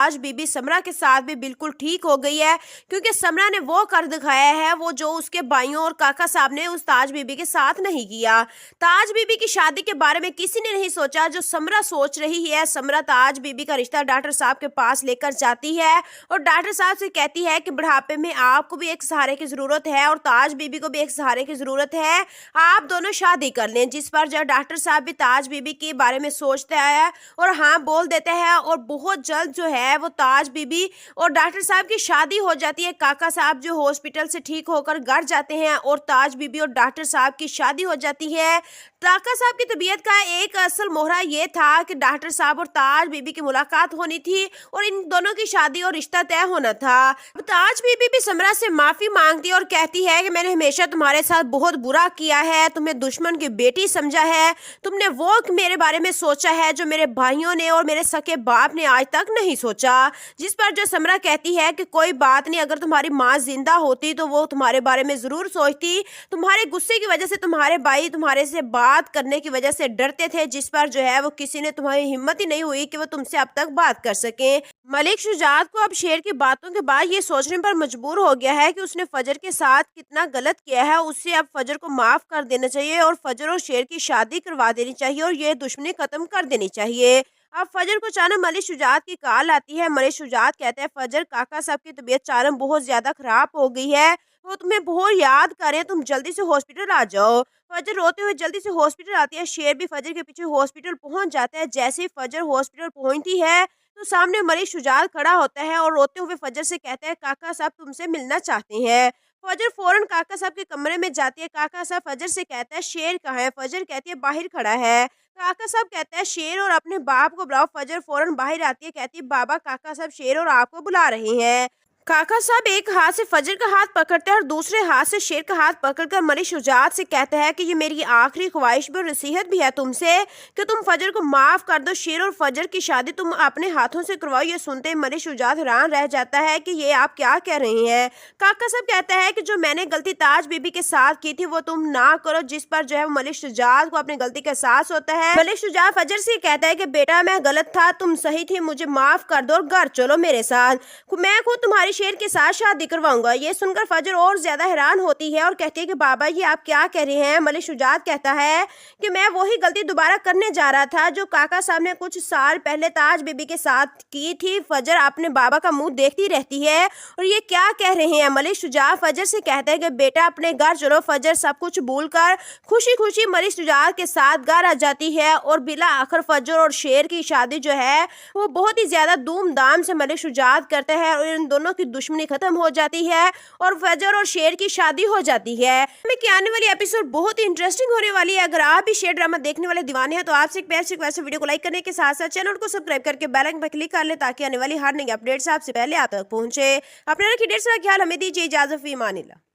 ताज बीबी समरा के साथ भी बिल्कुल ठीक हो गई है, क्योंकि समरा ने वो कर दिखाया है वो जो उसके भाइयों और काका साहब ने उस ताज बीबी के साथ नहीं किया। ताज बीबी की शादी के बारे में किसी ने नहीं सोचा जो समरा सोच रही है। समरा ताज बीबी का रिश्ता डॉक्टर साहब के पास लेकर जाती है और डॉक्टर साहब से कहती है कि बुढ़ापे में आपको भी एक सहारे की जरूरत है और ताज बीबी को भी एक सहारे की जरूरत है, आप दोनों शादी कर लें। जिस पर जो डॉक्टर साहब भी ताज बीबी के बारे में सोचते हैं और हाँ बोल देते हैं और बहुत जल्द जो है वो ताज बीबी और डॉक्टर साहब की शादी हो जाती है। काका साहब जो हॉस्पिटल से ठीक होकर घर जाते हैं और ताज बीबी और डॉक्टर साहब की शादी हो जाती है। काका साहब की तबीयत का एक असल मोहरा ये था कि डॉक्टर साहब और ताज बीबी की मुलाकात होनी थी और इन दोनों की शादी और रिश्ता तय होना था। ताज बीबी भी समरा से माफी मांगती और कहती है कि मैंने हमेशा तुम्हारे साथ बहुत बुरा किया है, तुम्हें दुश्मन की बेटी समझा है, तुमने वो मेरे बारे में सोचा है जो मेरे भाइयों ने और मेरे सके बाप ने आज तक नहीं सोचा। जिस पर जो समरा कहती है कि कोई बात नहीं, अगर तुम्हारी माँ जिंदा होती तो वो तुम्हारे बारे में जरूर सोचती, तुम्हारे गुस्से की वजह से तुम्हारे भाई तुम्हारे से बात करने की वजह से डरते थे। जिस पर जो है वो किसी ने तुम्हारी हिम्मत ही नहीं हुई कि वो तुमसे अब तक बात कर सके। मलिक शुजात को अब शेर की बातों के बाद ये सोचने पर मजबूर हो गया है कि उसने फजर के साथ कितना गलत किया है। उससे अब फजर को माफ कर देना चाहिए और फजर और शेर की शादी करवा देनी चाहिए और ये दुश्मनी खत्म कर देनी चाहिए। अब फजर को अचानक मलिक शुजात की कॉल आती है। मलिक शुजात कहते हैं फजर काका साहब की तबीयत अचानक बहुत ज्यादा खराब हो गई है, वो तुम्हें बहुत याद कर रहे हैं, तुम जल्दी से हॉस्पिटल आ जाओ। फजर रोते हुए जल्दी से हॉस्पिटल आती है। शेर भी फजर के पीछे हॉस्पिटल पहुंच जाता है। जैसे ही फजर हॉस्पिटल पहुंचती है तो सामने मलिक शुजात खड़ा होता है और रोते हुए फजर से कहता है काका साहब तुमसे मिलना चाहते हैं। फजर फौरन काका साहब के कमरे में जाती है। काका साहब फजर से कहता है शेर कहाँ है? फजर कहती है बाहर खड़ा है। काका साहब कहता है शेर और अपने बाप को बुलाओ। फजर फौरन बाहर आती है, कहती है बाबा काका साहब शेर और आपको बुला रहे हैं। काका साहब एक हाथ से फजर का हाथ पकड़ते हैं और दूसरे हाथ से शेर का हाथ पकड़कर मलिक शुजात से कहते हैं कि ये मेरी आखिरी ख्वाहिश भी और नसीहत भी है तुमसे कि तुम फजर को माफ कर दो। शेर और फजर की शादी तुम अपने हाथों से करवाओ। ये सुनते ही मलिक शुजात हैरान रह जाता है कि ये आप क्या कह रहे हैं। काका साहब कहता है कि जो मैंने गलती ताज बीबी के साथ की थी वो तुम ना करो। जिस पर जो है मलिक शुजात को अपनी गलती का एहसास होता है। मलिक शुजात फजर से कहता है कि बेटा मैं गलत था, तुम सही थी, मुझे माफ कर दो और घर चलो मेरे साथ, मैं खुद तुम्हारी शेर के साथ शादी करवाऊंगा। ये सुनकर फजर और ज्यादा हैरान होती है और कहती है कि बाबा ये आप क्या कह रहे हैं। मलिक शुजात कहता है कि मैं वही गलती दोबारा करने जा रहा था जो काका साहब ने कुछ साल पहले ताज बीबी के साथ की थी। फजर अपने बाबा का मुंह देखती रहती है और ये क्या कह रहे हैं। मलिक शुजात फजर से कहता है कि बेटा अपने घर चलो। फजर सब कुछ भूलकर खुशी खुशी मलिक शुजात के साथ घर आ जाती है और बिला आखिर फजर और शेर की शादी जो है वो बहुत ही ज्यादा धूमधाम से मलिक शुजात करते हैं और इन दोनों की दुश्मनी खत्म हो जाती है और फजर और शेर की शादी हो जाती है। हमें कि आने वाली एपिसोड बहुत ही इंटरेस्टिंग होने वाली है। अगर आप भी शेर ड्रामा देखने वाले दीवाने हैं तो आपसे एक प्यार से वैसे वीडियो को लाइक करने के साथ साथ चैनल को सब्सक्राइब करके बेल आइकन पर क्लिक कर ले ताकि आने वाली हर नई अपडेट्स आपसे पहले आप तक पहुंचे। अपने रखिए ढेर सारा ख्याल, हमें दीजिए इजाजत, फी अमानिल्लाह।